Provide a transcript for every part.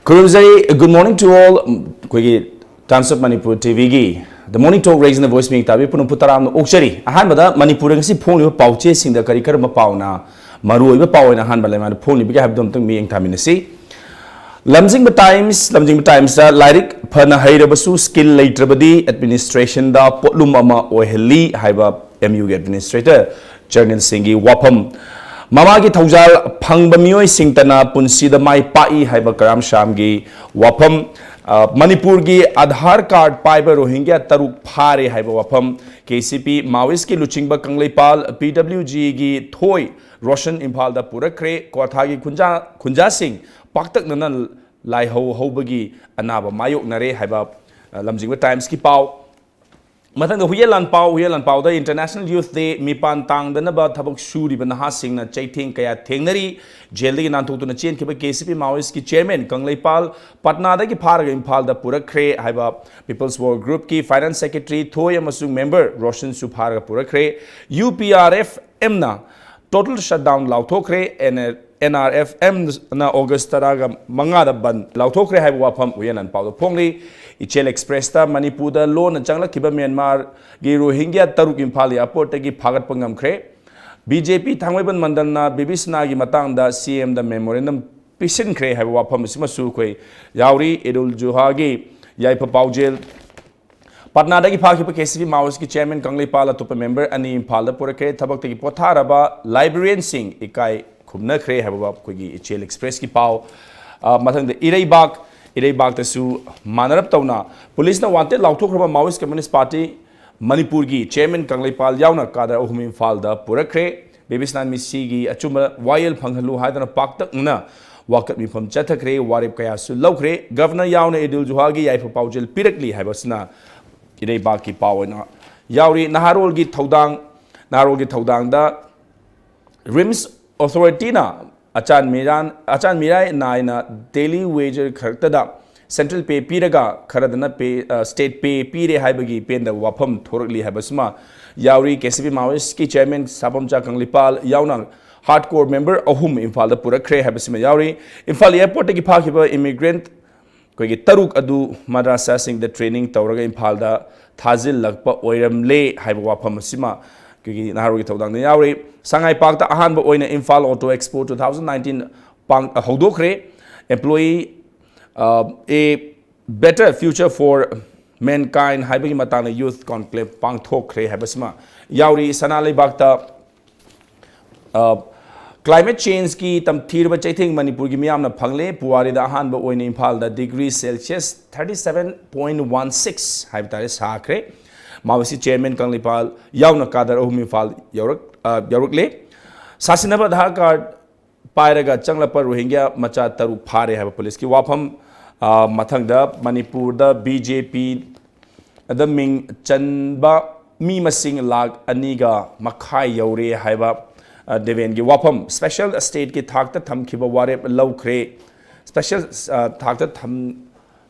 Good morning to all. Times of Manipur TV the morning talk raising the voice being tabi punung putaram okchari ahan bada Manipur ngasi phone liba pauche sing da kari karma pauna maru iba pawina han bala man phone liba have dom tang mi eng thaminasi lamjing times da lyric phana hairabasu skill latrabadi administration da potlum ama oheli haiba MU administrator journal singi wapam Mama ki thaujal phangba mioi singtana punsi da mai pai haiba karam sham gi wapam Manipur ki Aadhaar card paiba Rohingya taruk phare haiba wapam KCP Maoist ki luchingba Kangleipal PWG gi thoi Roshan Imphal da purakre Kwartha gi khunja sing paktak nana lai hobagi anaba mayok nare haiba lamjingba times ki pau Matang huyelan pau the International Youth Day mipan tang the naba thabak shuri banaha sing na chaiting kaya thengnari jail gi nan thotuna chen kiba KCP Maoist ki chairman Kangleipal Patna da ki pharaga Imphal da purakre haiba People's War Group ki finance secretary Thoi amasung member Roshan su pharaga purakre UPRF emna total shutdown lauthokre NRFM na August taraga mangada ban lauthokre haiba wapam huyelan pau da phongli Ichel Express ta Manipur da loan changla kiba Myanmar gi Rohingya taruk Imphal airport gi phagat pangam khre BJP thangwaiban mandal na bibisna gi matang da CM da memorandum pisin khre haiba wapam sima su khoi yauri Edul Juha gi yaipa paujel Patna da gi phagi KCP Maoist ki chairman Kangleipal atupa member ani Imphal da purakre thabak gi potharaba librarian sing ikai khumna khre haiba khoi gi Ichel Express ki pau mathang da Ireibak tasu manarap tauna police na wanted lauthokraba Maoist Communist Party Manipur gi chairman Kangleipal yauna kadar ohum Imphal da purakre bebisnan misi gi achuma YL phanghalu haidana paktak na wakat mifam chathakre warip kaya su lokre governor yauna Edul Juha gi yaifa paujel pirakli haibasna Ireibak ki pawna yauri naharol gi thodang da rims authority na Achan Mirai naina daily wager khartada central pay piraga kharadana pay state pay pire haibagi penda wapam thorakli habasma yauri KCP Maoist ki chairman Sapamcha Kangleipal yauna hardcore member ahum Imphal da purakre habasma yauri Imphal airport ki phakiba immigrant koigi taruk adu madrasa sing the training tawraga Imphal da thazil lakpa oiramle haiba wapam sima Kiki Naharugi Todang Yauri, Sangai Park, the Ahanba Oina Imphal Auto Expo 2019 Pang Hodokre, employee a better future for mankind, Haibagi Matana Youth Conclave Pang Tokre Habasma, Yauri Sanale Bakta climate change ki tam thirba chaiting Manipur gi miyamna phangle puwari da ahanba oina Imphal da degree Celsius 37.16 haibtare sakre Maoist chairman Kangleipal yauna kadar ohum Imphal yaurukle sasinaba Aadhaar card pairaga changlapa Rohingya macha taru phare haiba police ki wafam mathangda Manipur da BJP da ming chanba mi masing lag aniga makhai yaure haiba deven gi wafam special state ki thakta thamkhiba warep lawkhre special thakta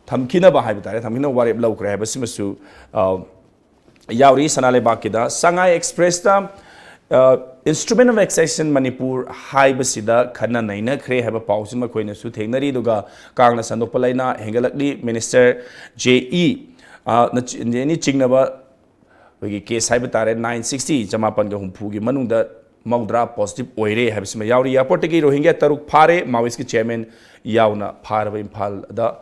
thamkhina ba haiba tare thamkhina warep lawkhre haiba simasu Yauri Sanale Bakida, Sangai Express the instrument of accession Manipur high basida Kana Naina Kre have a pause in Maquina Suthenari Duga, Karna Sandopalaina, Hengalakli, Minister J.E. Any Chingnaba case Hybatare 960, Jamapan Humpugi Manunda, Maudra positive Oire have some Yauri Aportegi Rohingya Taruk Pare, Maoist chairman Yauna Parva Imphal the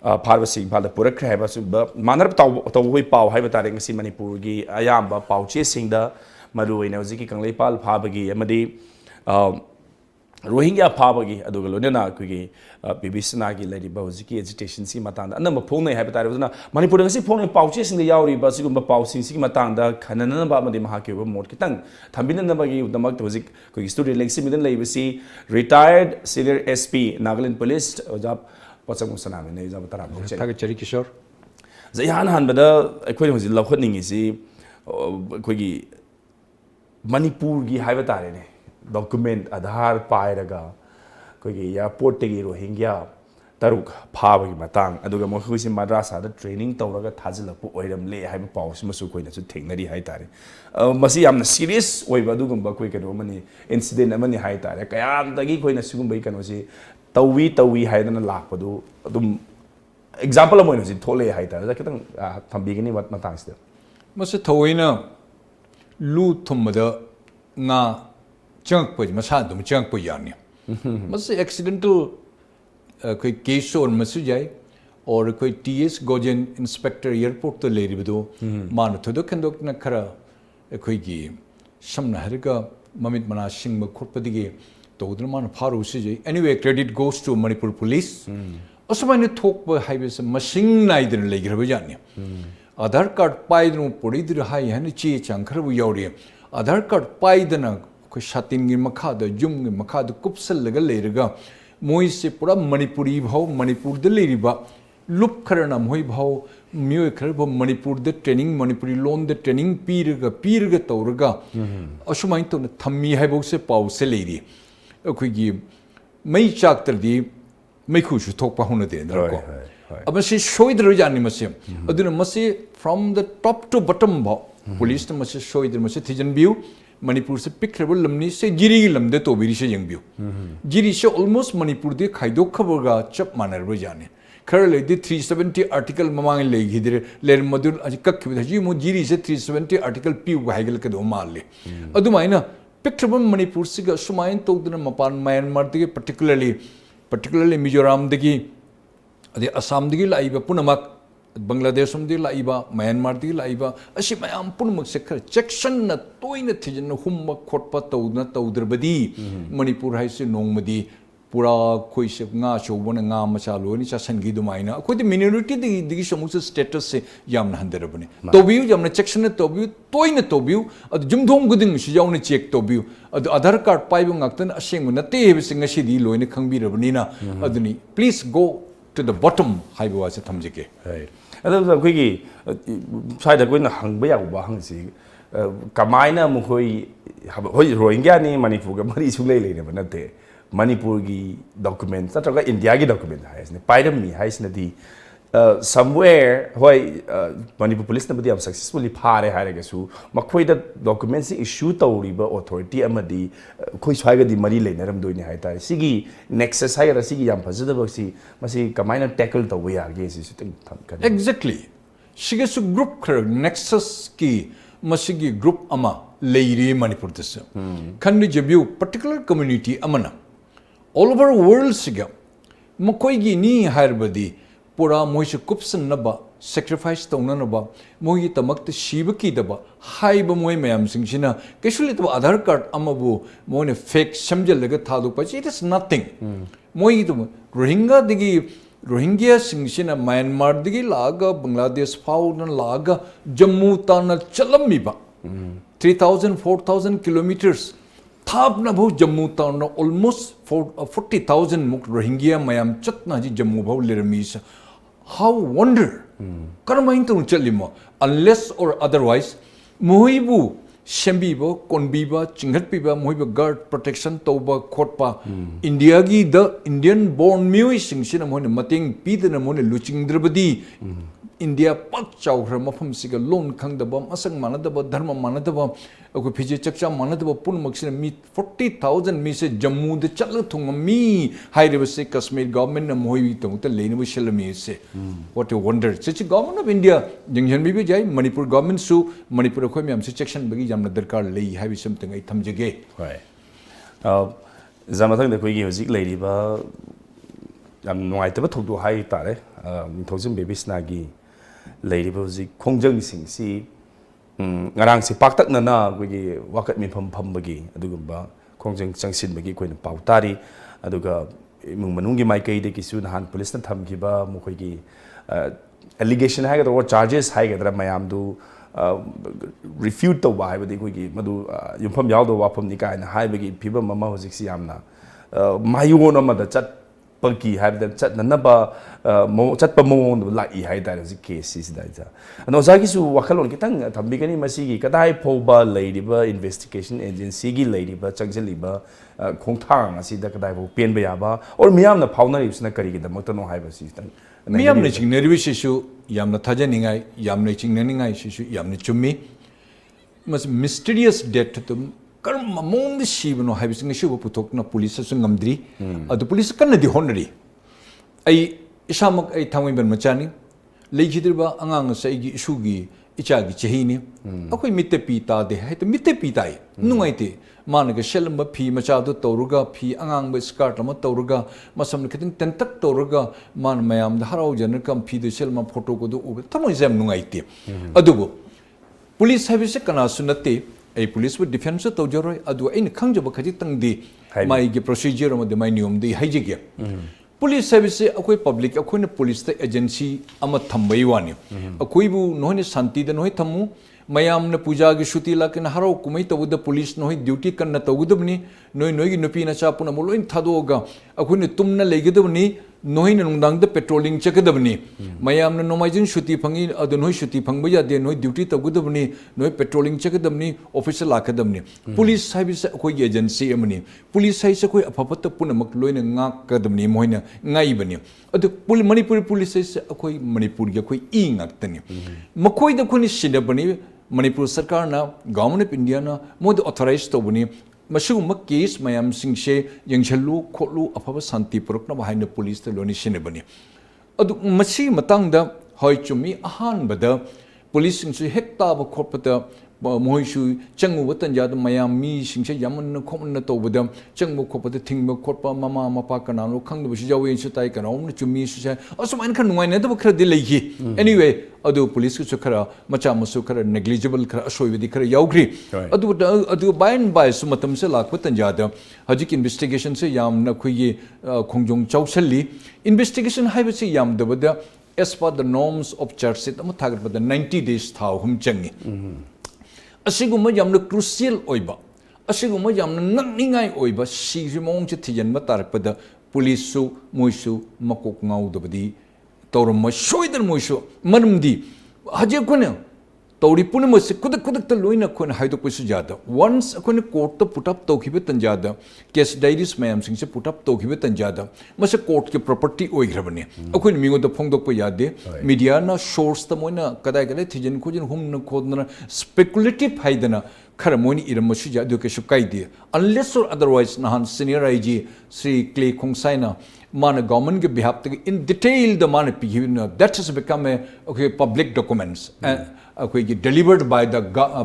Parvasi Imphal da purakre haiba manarap tawoi pau haiba tare ngasi Manipur gi ayamba pauche singda maruina hojiki Kangleipal phabagi amadi Rohingya phabagi aduga lonena kugi bibisna gi leriba hojiki agitation si matanda anamba phongnai haiba tare na Manipur ngasi phongnai pauche singda yauri ba sigumba pausing si matanda khanana ba amadi mahaki ba mot kitang thambina nabagi udamak hojik kugi student election midan leibasi retired senior SP Nagaland police ojab What's SONAMANI is about Tarab Kishore. Zayan Hanbada, a queen was in love hooting is Quiggy Manipur gi Hivatare document Aadhaar Pairaga Quiggy Airport Tegi Rohingya Taruk Pavagi Matang Aduga Mohuis in Madrasa the training Tauraga Tazila Oidam lay Hyper Paus Masuquina to take Nadi Haitari. Masi am serious way Badugum Baquic and Romani incident Amani Haitari. I am the Gikoina Sugumbakan was तवी हाइदना लापदु अदुम example अमोइन हजि थोले हाइता दा खितंग थंबिगनि मतांगसिदा मसे थोइना लू थुमदा nga changpa masa dum changpa yani mase accidental koi case or masu jai or koi TS gojen inspector airport to leri bido man thodo kandok na khara koi gi samna harga mamit mana singba khotpadige todra man faru si jai anyway credit goes to Manipur police asmane thokpa haibes masing naidir legraba yani Aadhaar card paidru podidir hai hani chi changkharabu yauri Aadhaar card paidana ko shatin gi makha da jum gi makha da kupsal laga leriga moi se pura Manipuri bhau Manipur de leriba lup kharana moi bhau myo kharbo Manipur de training Manipuri loan de training pirga tawraga asumai to thammi haibo se pau se leri akoi gi mai chak tardi mai khushu thokpa hona de ko अब से शोइद्र जानी मसे अदुन मसे from the top to bottom भाव police ने मसे शोइद्र मसे थिजन बिउ मणिपुर से पिक्रेबल लमनी से जिरी लमदे तो बिरी से यंग बिउ जिरी से almost मणिपुर दे खाइदो खबरगा चप मानर बो जाने खर ले दे 370 आर्टिकल ममांग ले गिदरे लेर मदुर अज कक जी मो जिरी से 370 आर्टिकल पिउ हाइगल के दो माल ले अदुमाइना पिक्रेबल मणिपुर से ग सुमाइन तो दन मपान म्यांमार दे particularly मिजोरम दगी अदे असम दगी लाइबा पुनमक बांग्लादेश दगी लाइबा म्यांमार दगी लाइबा असी मयाम पुनमक से खर सेक्शन न तोइन थिजन हुम खोटपा तौदना तौदरबदी मणिपुर हाइसे नोंगमदी पूरा कोई से nga chobona nga machalo ni chasan gi dumaina ko de minority digi samu se status se yamna handerabane to biu yamna section to biu toina to biu ad jumdom guding si yauna check to biu ad Aadhaar card paibu ngaktan aseng na te he singa si di loina khangbi rabani na aduni please go to the bottom haibu ase thamjike hai adam koi gi sai da koi na hangba ya ba hang si kamaina mu koi hoi rohingya ni Manipur ga mari su lei ne banate Manipur ki document natraga India ki document hai isne paidam mi hai isne di somewhere hoi Manipur police na budi am successfully phare hai ga su makhoi da documents issue tawriba authority amadi khoi swaiga di mari leinaram doini hai ta sigi nexus hai ra sigi yam phajada boxi masi kamaina tackle tawi ya ge si thing kan exactly sigi su group khar nexus ki masigi group ama leiri Manipur this kan jabiu particular community amana all over world siga makoi gi ni harbadi pura moise kupsan naba sacrifice taunanaba moi tamak te shiba ki daba haiba moi mayam singsina kesuli to Aadhaar card amabu moine fake samjal laga thadu pa it is nothing moi to Rohingya singsina Myanmar digi laga Bangladesh fauna laga Jammu tana chalamiba 3,000 4,000 kilometers Thabna bhau Jammu town almost 40,000 muk Rohingya mayam chatna ji Jammu bhau leramis how wonder karmain tu chalimo unless or otherwise mohibu shembibo konbiba chinghatpiba mohiba guard protection toba khotpa India gi the Indian born mui singsina mohne mating pidana mohne luchingdrabadi India pak chawhra mafam siga loan khangdaba asang manadaba dharma manadaba ko phije chakcha manadaba punmaksina mi 40,000 mi se Jammu de chala thunga mi haireba se Kashmir government na mohi tong ta leina shalami se what a wonder such government of India jingjan bi jai Manipur government su Manipur khoi myam se section bagi jamna darkar lei haibi something ai thamjage right zamathang de koi gi hozik leiri ba yam nuai ta ba thodu hai tare thojum baby snagi leiri ba hozik khongjang sing si ngarang si paktak na koi gi wakat mi pham bagi adugumba khongjang changsin bagi koi na pautari aduga mung manungi mai kai de ki su han police na tham gi ba mu koi gi allegation hai ga or charges hai ga mayam du refute to ba hai ba de koi gi madu yumpham yaw do wafam ni kai na hai bagi phiba mama hozik si yamna mayugon ama da chat pangki hai da chat na ba chat pa mong lai hai da ji case is da ja no za gi su wakalon kitang thambi gani masi gi kadai phoba lady ba investigation agency gi lady ba changjali ba khongthang asi da kadai bo pen ba ya ba or miyam na phauna ri sna kari gi da mot no hai ba si tang miyam ne ching nervi sisu yamna thajaningai yamna ching naningai sisu yamna chummi mas mysterious death tum karm mong sibno haibising sibu putok na police sa ngamdri adu police kan na di honori ai isamak ai thangwin ban machani leigidirba angang sa igi isugi ichagi chehini akoi mitte pita de hai to mitte pitai nungai te managa shelamba phi macha do toruga phi angang ba skirt lama toruga masam khiting tentak toruga man mayam da harau jan kam phi de shelma photo ko do ube tamoi jam nungai te adugo police service kana sunate ai police with defense to joroi adu ai khangjaba khaji tangdi mai gi procedure ma de mai nium de haijige police service akoi public akoi na police ta agency ama thambai wani akoi bu noine santi da noi thamu mayam na puja gi shuti la ken haro kumai to the police noi duty kan na togudubni noi gi nupi na cha puna moloin thadoga akoi ne tumna legidubni noi na nungdang da patrolling chekadubni mayam na nomajin shuti phangi adu noi shuti phangba ya de noi duty togudubni noi patrolling chekadubni officer lakadubni police service akoi gi agency amani police service akoi apapata puna mak loina ngak kadubni moina ngai bani adu manipur police service akoi manipur gi akoi i ngak tani makoi da khoni sinabani manipur sarkar na government of india na mod authorized to bani masugum case mayam singse yengchalu kholu afaba santi purukna bahaina police te loni sinabani adu masi matang da hoi chumi ahan bada police singse hekta ba khopata moisu changmu watan ja mayam mi singse yaman khomna to bada changmu khopata thingba khotpa mama mapa kana lo khangdu bisi jawe su tai kana omna chumi su sa asman khan ngai na da khara de legi anyway adu police ku khara macha musu khara negligible khara asoi wedi khara yaugri adu by and by su matam se lak watan ja da hajik investigation se yam na khuyi khongjong chausalli investigation haiba se yam da bada as per the norms of church it am thagat bada 90 days thau hum changi asiguma yamna crucial oiba asiguma yamna ngakningai oiba sigimong che thijanba tarakpada police su moisu makok ngaudabadi tauram soidan moisu manamdi haje kone tauri punama se kudak ta loina kone haidok pisu jada once kone court to put up tokhibe tanjada case diaries mayam sing se put up tokhibe tanjada mase court ke property oigrabani akoi mingo da phongdok pa yade media na source ta moina kadai kadai thijen khojin humna khodna speculative haidana khara moini iramasu ja do ke sukaide unless or otherwise nahan senior IG Sri Clay Khongsaina mana government ke behalf in detail the mana pigina that has become a public documents delivered by the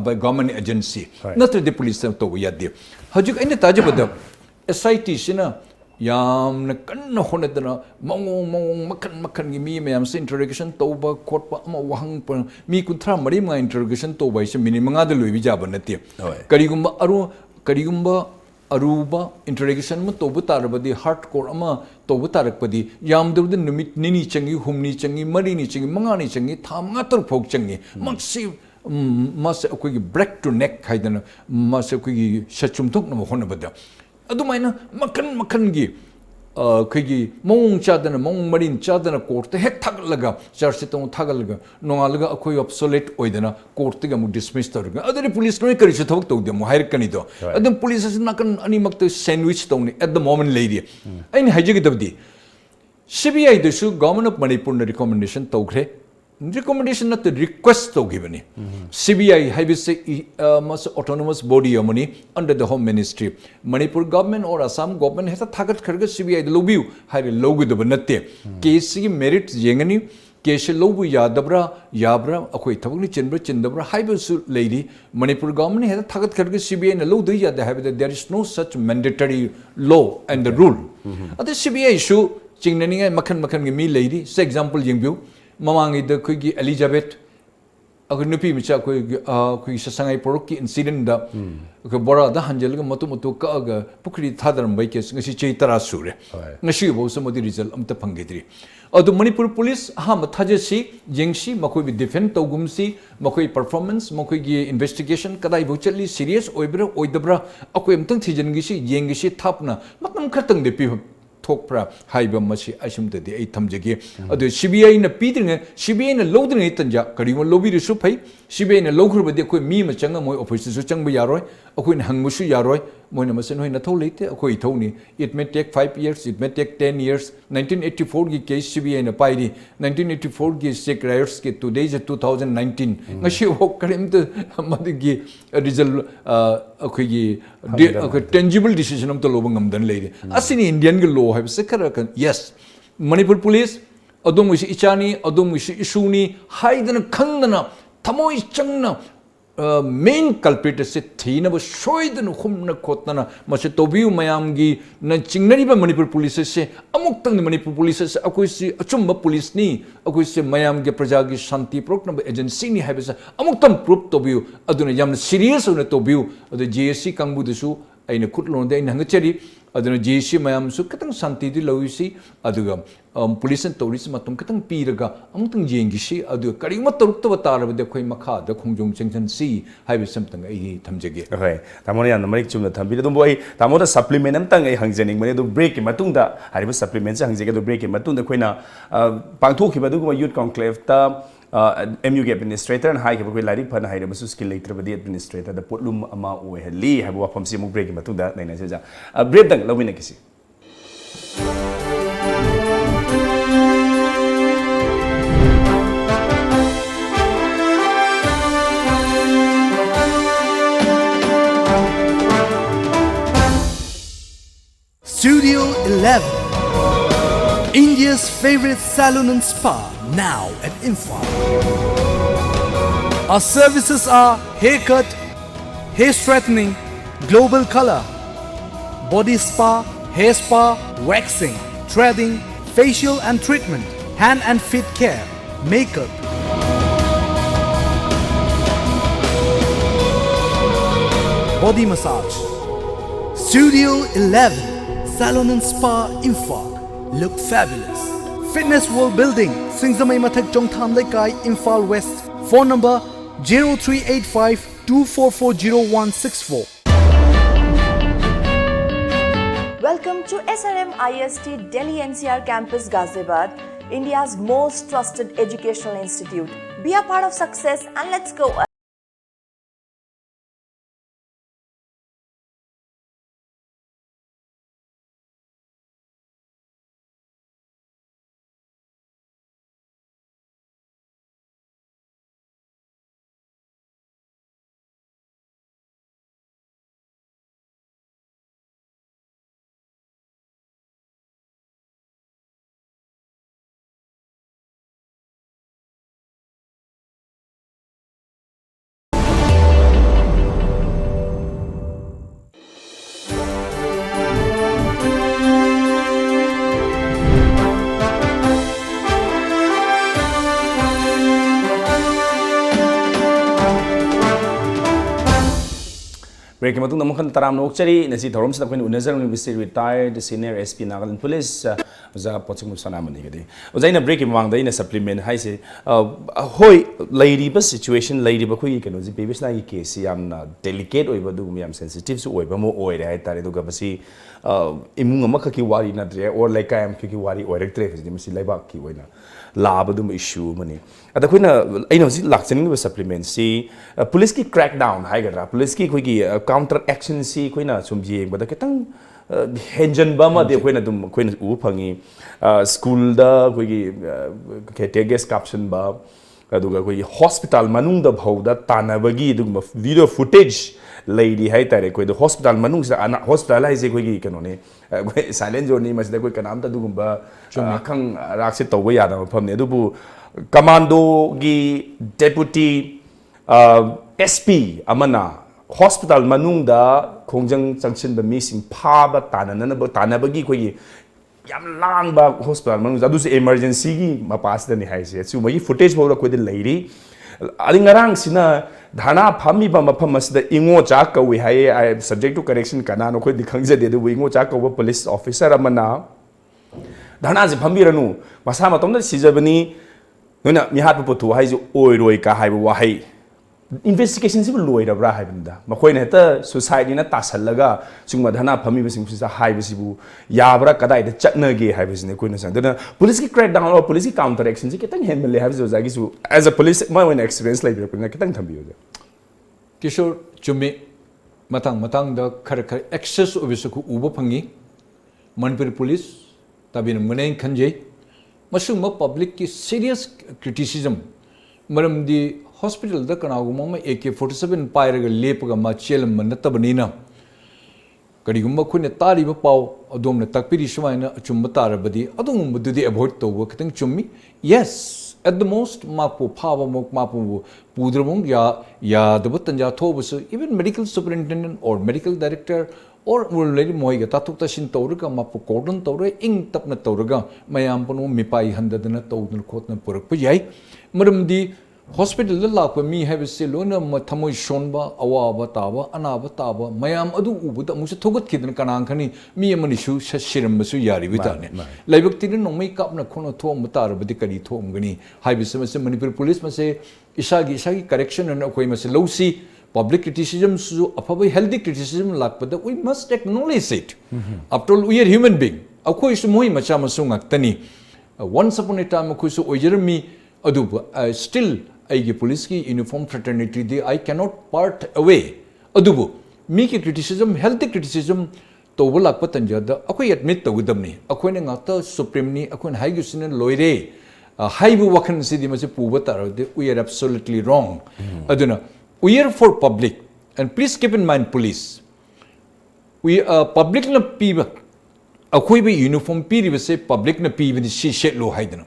by government agency not the police to yadde hajuk ine tajabada SIT sina yam na kan honadana mong makan gi mi mayam se interrogation toba khotpa ama wahang mi kunthra mari ma interrogation toba ise minute manga da loibi jaba nate karigumba aruba interrogation ma tobu tarabadi hardcore ama tobu tarakpadi yamdurud numit nini changi humni changi mari ni changi manga ni changi tham nga tor phok changi maksi mas akoi break to neck haidana mas akoi sachum thok na hona bada adumaina makan gi khigi mong chadana mong marin chadana court te hek thaglaga charge tong thaglaga nongalaga akoi obsolete oidana court te mu dismiss torga adare police noi kari se thok togde mu hire kani do adam police as nakan ani mak te sandwich tong at the moment lady ain hajigi dabdi CBI de su government of manipur na recommendation togre recommendation not the request to given CBI have must autonomous body money under the home ministry Manipur government or Assam government has a target karga CBI the lobu had a logo the banate case merit yengani case lobu yadabra yabra akoi thabni chindabra hybus lady Manipur government has a target karga CBI and low the yad have there is no such mandatory law and the rule other CBI issue chingnani makan me lady say example yengbu mamangi the kuigi Elizabeth aku nupi micha kui sasangai porokki incident da ku bora da hanjel ga matu ka ga pukri thadaram bai ke ngasi chei tara sure ngasi bo samodi result amta phangedri adu manipur police ha mathaje si jengsi makoi bi defend togumsi makoi performance makoi gi investigation kadai bo chali serious oibra oidabra akoi amtang thijen gi si yengi si thapna makam khatang de pi thokpra haiba masi asumta de ai thamjage adu CBI na pidringa CBI na lodringa tanja karima lobi ru su phai CBI na lokhur bade koi mi ma changa moi office su changba yaroi akoi na hangmu su yaroi moina masen hoina thau leite akoi thau ni it may take 5 years it may take 10 years 1984 gi case CBI na pairi 1984 gi sick riots ke today is 2019 ngashi ho karim to madigi result akoi gi tangible decision am to lobang am dan leide asini Indian gi law have sekara kan yes Manipur police adom isi ichani adom isi isuni haidana khangna thamoi changna main culprit se thina ba shoidan khumna khotna ma se tobiu mayam gi na chingnari ba Manipur police se amuk tang Manipur police se akoi si achumba police ni akoi se mayam ge praja gi shanti prokna agency ni haibasa amuk tam proof tobiu aduna yam serious una tobiu adu JSC kangbu desu aina khutlon de aina ngachari aduna JSC mayam su katang shanti di lawisi aduga police and tourist matum katang piraga amutang jengi si adu karima toruk to batara bade khoi makha da khongjong chengchan si haibe samtang ai thamjege okay tamone yan marik chumna thambi dum boi tamoda supplement am tang ai hangjening mane do break ki matungda hariba supplement sa hangjege do break ki matungda khoina pangthokhi badu ko youth conclave ta MU administrator and high koi lari phana haire basu skill later badi administrator da potlum ama o heli habu wafam si mu break ki matungda naina se ja break dang lawina kisi Studio 11, India's favorite salon and spa, now at Imphal. Our services are haircut, hair straightening, global color, body spa, hair spa, waxing, threading, facial and treatment, hand and feet care, makeup. Body massage. Studio 11. Salon and Spa Imphal. Look fabulous. Fitness World Building, Singzamai Mathak Jongtham Lekai, Imphal West. Phone number 0385 2440164. Welcome to SRM IST Delhi NCR Campus Ghaziabad, India's most trusted educational institute. Be a part of success and let's go. break matung na mukhan taram no chari nasi thorom sa kwen unazar university retired senior SP Nagaland police za poching SONAMANI gadi ozaina break imang da ina supplement hai se hoi lady ba situation lady ba khoi keno ji babies na ki case yamna delicate oi ba du yam sensitive su oi ba mo oi re hai tare du ga basi imung ma ki wari na dre or like I am ki wari oi rek tre ji masi laiba ki oina lab dum issue mani ada khoina aina ji lakchani ba supplement si police ki crack down hai gadra police ki khoi ki counter action si khoina sum ji ba da ketang henjan ba ma de khoina dum khoina u phangi school da khoi ki keteges caption ba aduga khoi hospital manung da bhauda tanabagi dum video footage lady hai tare koi the hospital manung sa ana hospital hai je koi gi kano ne silent journey mas da koi kanam ta dugum ba khang rak se towa ya da pham ne du bu commando gi deputy SP amana hospital manung da khongjang changchin ba mi sing pha ba tanana ba tanabagi koi gi yam lang ba hospital manung da du se emergency gi ma pass da ni hai se su mai footage bo ra koi de lady alingarang sina dhana phami ba mafam asida ingo cha ka wi hai I subject to correction kana no khoi dikhang je de du ingo cha ka police officer amana dhana je phami ranu masa ma tom da sijabani nona mi hat pu thu hai ju oi roi ka hai wa hai investigation sibu loi ra bra hai banda ma khoi na ta society na tasallaga sungma dhana phami ba sing sa hai ba sibu ya bra kadai da chatna ge hai ba sine koi na sang dana police ki crack down or police ki counter action ji ketang handle hai jo jagi su as a police my own experience like na ketang thambi ho ja Kishore chumi matang da khar access obvious ku uba phangi Manipuri police tabin maneng khanje masung ma public ki serious criticism maram di hospital da kana guma ma AK47 pairaga lepaga ma chelam man tabanina karigumba khune tari ba paw adom na takpiri sumaina chumba tarabadi adum bududi avoid to wa kitang chummi yes at the most mapu power mok mapu pudramong ya the tanja thobus even medical superintendent or medical director or lady moiga tatuk tashin tawraga mapu cordon tawra ing tapna tawraga mayam panu mipai handadana tawdun khotna purak pujai maramdi hospital la lakwa mi have se lona mathamoi shonba awaba taba anaba taba mayam adu ubuda musa thogat kidan kanang khani mi amani su shiram basu yari bitane laibak tin no mai kapna khono thom mutar badi kari thom gani haibi se Manipur police ma se isagi correction and koi ma se lowsi public criticism su apabai healthy criticism lakpada we must acknowledge it after all we are human being akoi su moi macha masu ngaktani once upon a time akoi su ojermi adu still aigi police ki uniform fraternity de I cannot part away adubu mi ki criticism healthy criticism to bulak patanja da akoi admit to gudamni akoi ne ngata supreme ni akoi haigu sinen loire haibu wakan sidi mase puba taro de we are absolutely wrong aduna we are for public and please keep in mind police we public na piba akoi be uniform piri base public na piba ni shi shet lo haidana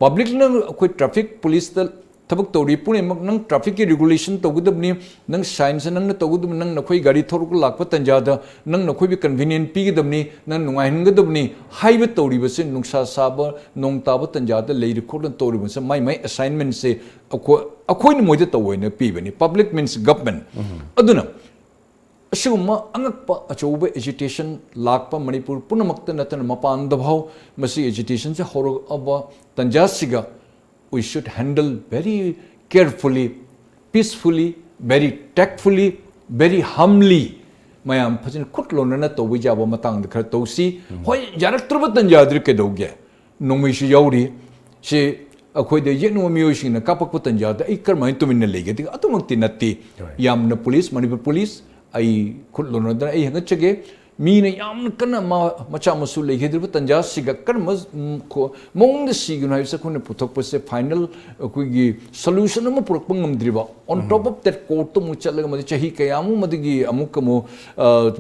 public na akoi traffic police da tabak tori pune mak nang traffic ki regulation togudabni nang science nang na togudum nang nakhoi gari thoruk lakpa tanjada nang nakhoi bi convenient pi gidabni nang nungai hingadabni haiba tori base nungsa saba nong taba tanjada leiri khodan tori base mai assignment se akoi ni moide toina pi bani public means government aduna asuma angakpa achouba agitation lakpa Manipur punamakta natana mapan dabhau masi agitation se horo aba tanjasiga we should handle very carefully, peacefully, very tactfully, very humbly. Mayam phajin khutlona na to wijaba matang khar tosi hoi jarak turbatan jadri ke doge nongmi shi yauri she akhoi de yenu miyoshin na kapak patan jada ai karmai tumin na lege ti atumang tinatti yamna police Manipur police ai khutlona da ai hanga chege मीन याम कन मचा मसु लेखिद्रब तंजा सिगा कर्म मोंग सिगुन हाइस खुन पुथक पसे final कुगी solution म पुरक ngमद्रिबा on top of that court तो मुचलग मदि चही कयामु मदिगी अमुक मो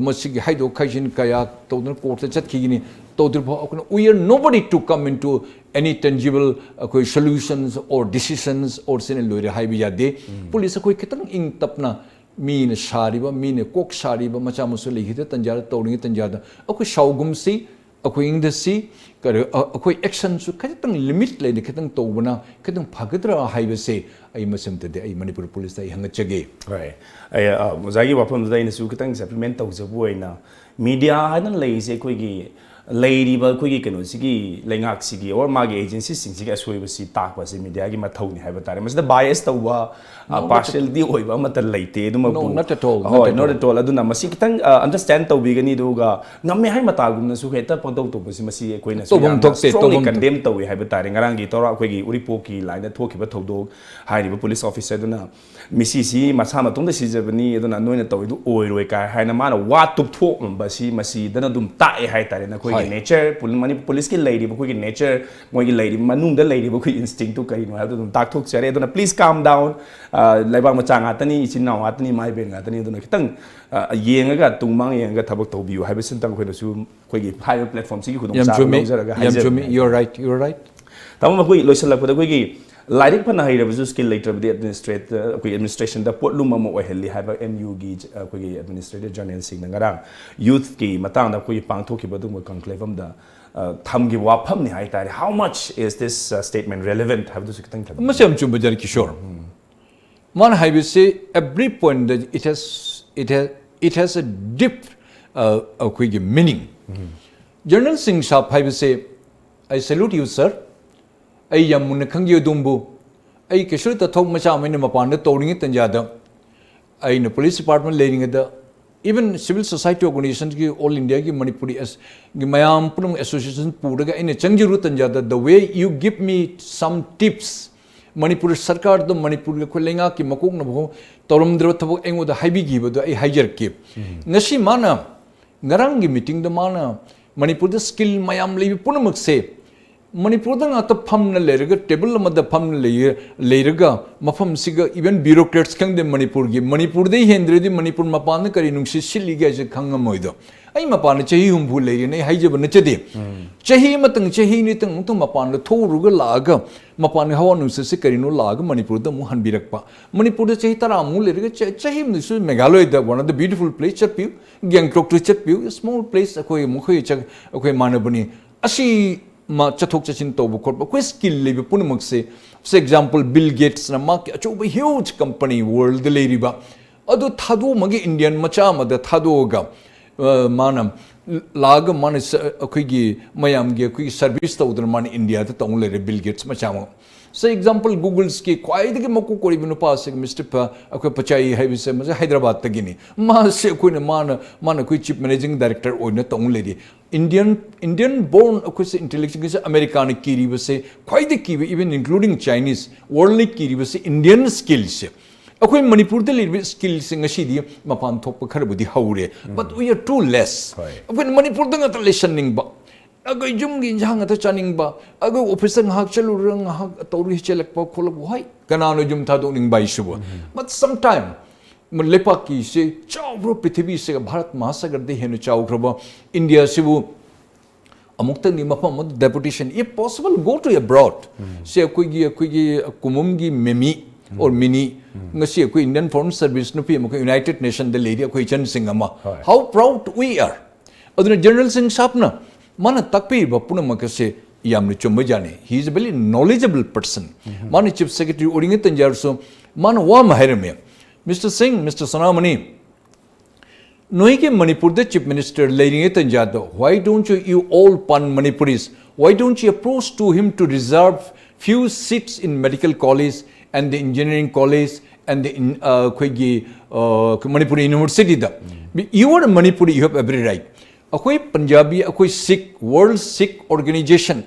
मसिगी हाइदो खाइजिन कया तोदन कोर्ट चतखिगिनी तोद्रबा अकुन we are nobody to come into any tangible कोई solutions or decisions or sin लोरे हाइबि यादे पुलिस कोई कितन ing tapna मीन सारीबा मीन कोक सारीबा मचा मसु लेखिते तंजादा तौरिंग तंजादा अखोई शाउगुम सी अखोई इंगदसी कर अखोई एक्शन सु खतंग लिमिट लेदे खतंग तौबना खतंग फगद्रा हाइबसे आई मसमतदे आई मणिपुर पुलिस दा हंगचगे right ai muzagi wapam da ina su khitang supplement tawjabu aina media hadan leise koigi leiriba koigi keno sigi lengak sigi or magi agency sing sigi asoi basi takwa se media gi mathawni haiba tare masda bias tawwa partiality oiba mata leite duma no not at all not at all aduna masi kitang understand tawbigani duga ngamme hai matagum na su heta pangtaw to basi masi koina so strongly condemn tawi haiba tare ngarang gi tora koigi uripo ki line da thokiba thodok hairiba police officer duna misi si masa matong da sijabani aduna noina tawidu oiroi kai haina mana wa tup thok basi masi dana dum tae hai tare na koi nature Manipur police ki lady ba koi nature moi ki lady manung da lady ba koi instinct to kai no ha dum tak thok chare aduna please calm down laibang macha ngatani ichin naw ngatani mai ben ngatani aduna kitang yengaga tungmang yenga thabak tawbiu haiba sintang koi na su koi gi higher platform si ki khudong sa lawjaraga yamjumi you're right tamma koi loisalak da koi gi like फना हाइरबजु skill letter बदि administration द पोटलुम अम ओहली हाइबा MU गी कोई एडमिनिस्ट्रेटिव जर्नल सिंग नंगरा यूथ की मतंग द कोई पांगथोखिबा दुम कंक्लेव अम द थमगी वाफम नि हाइतारे how much is this statement relevant have this कितंग थब मसम चुम बजर किशोर मन हाइबे say every point it has a deep कोई मीनिंग जर्नल सिंग साहब हाइबे say I salute you sir आई यमुन खंगी दुम्बु आई किशोर तथोक मचा मैंने मपान तौरिंग तंजादा आई पुलिस डिपार्टमेंट लेरिंग इवन सिविल सोसाइटी ऑर्गेनाइजेशन की ऑल इंडिया की मणिपुरी मयाम पुनम एसोसिएशन पूरगा इन चंगजिरु तंजादा the way you give me some tips Manipur Sarkar the Manipur Kulinga ki Makuk Nabo, Torumdro Tabo Engo the Haibigi, the Hijer Kip. Nashi Mana, Narangi meeting the Mana, Manipur the skill Mayam Levi Punamak say. Manipur the at the Pam Lerga, table of the Pam Lerga, Mafam Siga, even bureaucrats can the Manipur give Manipur the Hendri, Manipur Mapana Karinungsi Shiliga as a Kangamoido. I'm upon a Chahum Pule in a Hijabanachi. Chahimatang Chahinitan Mapan, the Toruga Laga, Mapan Hawanus Sikarino Laga, Manipur the Muhan Birakpa. Manipur the Chaitara Mule, Chahim, this is Megaloid, one of the beautiful places, Chapu, Gangtok to Chapu, a small place, a Koi Mukhi, a Koi Manabuni. Ashi Ma Chatok Chachin Tobu Corp, a skill live Punamakse. For example, Bill Gates, a huge company, world the lady ba. Ado Thadu Magi Indian Machama, the Thadoga. Manam Laga Manis Akigi Mayamgi service to the man India that only Bill Gates Machamo. Say example Google's ki quite the Moko or even passing Mr. Pachai Havisem Hyderabad Tagini. Mas Mana chief managing director or not only Indian born intelligence American Kiri was say quite the Kiwi even including Chinese worldly Kiri was say Indian skills. Akoi Manipur the little skills sing a shidi, Mapan top Karabudi Haure, but we are too less. When Manipur the not listening ba, a go Jumgi hang at a channing ba, a go officer Hakchalurang Tori Chelakpa Kolawai, Kanano Jum Tadoning by Shuba. But sometime Lepaki say, Chow Pritivi say a Bharat Massacre de Henu Chow Kraba, India Sivu. Amukta ni mapam deputation, if possible, go to abroad. Say a quiggy Kumumgi Memi. Or mini ngasi ko Indian Foreign Service no PM ko United Nations the lady ko Chan Singama how proud we are aduna General Singh sapna mana takpi ba puna makase yamni chumba jane he is a very knowledgeable person mana Chief Secretary oringe tanjar so mana wa maherme Mr. Singh Mr. Sonamani noike Manipur the Chief Minister leading tanjado why don't you all pan Manipuris why don't you approach to him to reserve few seats in medical college and the engineering college and the Manipuri University. You are a Manipuri, you have every right. Akoi Punjabi, akoi Sikh, World Sikh Organization,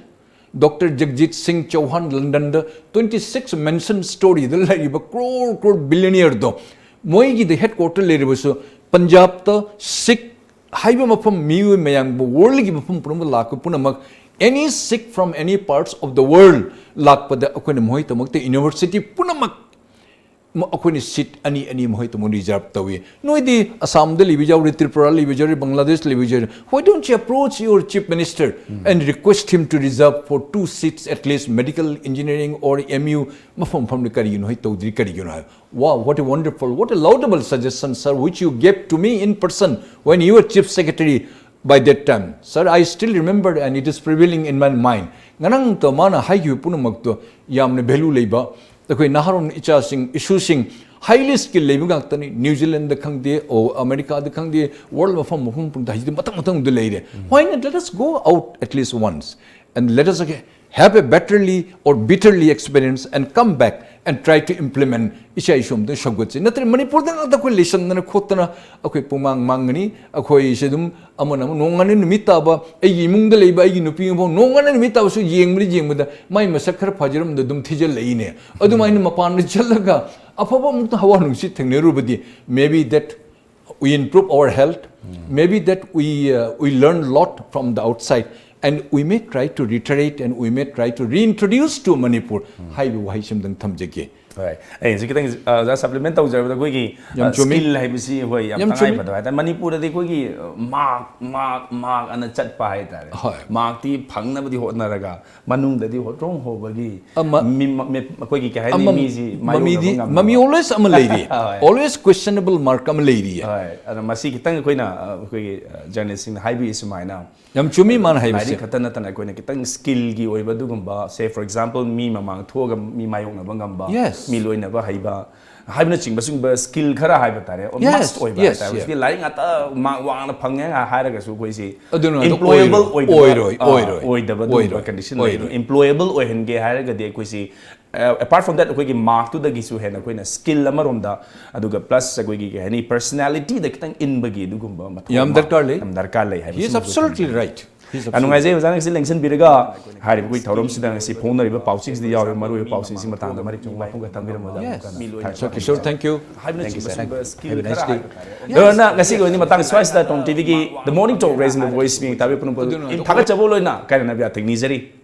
Dr. Jagjit Singh Chauhan, London, the 26 mentioned story, the like a crore billionaire though. Moigi, the headquarters lady was Punjab, the Sikh, Haibamapam, Miu Mayang, worldly Gipum Punamak. Any Sikh from any parts of the world, Lakpada Akuni Mohitamak, the University Punamak Akuni sit any Mohitamu reserve the way. No, the Assam, the Libija, Tripura, Libija, Bangladesh, Libija. Why don't you approach your Chief Minister and request him to reserve for 2 seats at least medical engineering or MU from the Karino? Wow, what a wonderful, what a laudable suggestion, sir, which you gave to me in person when you were Chief Secretary. By that time, sir, I still remember and it is prevailing in my mind. Nanang to mana hayu punamakto yamne belu leba. The Queen Naharun Icha sing, issue sing, highly skilled living actani, New Zealand the Kangde or America the Kangde, world of Matamutang the lady. Why not let us go out at least once and let us have a bitterly experience and come back and try to implement Ishayshum the Shogutsi. Nothing Manipur than the coalition than a Kotana, okay, Pumang Mangani, a Koishedum, Amanam, no one in Mitaba, a Yimung the labor, no one in Mitaba, so Ying with the my massacre pajarum, the Dum Tija Lane, Odumain upon the Chalaga, Apapa Hawan sitting Nerubadi, maybe that we improve our health, maybe that we learn a lot from the outside. And we may try to reiterate and we may try to reintroduce to Manipur. Hai Wahisham Dang Tamjaki. Right. Hey, so kita supplement tau jauh dah koi skill hai bisi koi yang tangai pada. Dan Manipur dah koi mark anak cat pahai tar. Mark ti phang na budi hot na raga. Manung dah di hot rong ho bagi. Koi kaya hai ni si. Mami always am a lady. Always questionable mark am a lady. Right. Ada masih kita koi na koi journalist sing hai bi isu mai na. Yam cumi mana hai bisi. Kata na tanai koi na kita skill gi oi badu gamba. Say for example mi mamang thua gam mi mayong na bang gamba. Yes. Miloi na ba haiba haibna chingba sungba skill khara haiba tare or must oi ba tare skill lai ngata ma wang na phangya nga haira ga su koi si employable oi da ba condition employable oi hen ge haira ga de koi si apart from that koi gi mark to da gi su hen koi na skill amarom da aduga plus koi gi any personality da kitang in bagi dugumba yam darkar lei he is absolutely right He's anu ngai je jang si lengsen biraga hari bui thorom sidang si phone na riba pauching di yaw maru pauching si matang da mari chung ma phung ka tang bira mo Yes. So Kishore, thank you. Thank you, sir. Have a nice day. na ngasi ko ni matang swice da tom tv ki the morning talk raising the voice being tabi pun in thaga chabolo na kai na bia technique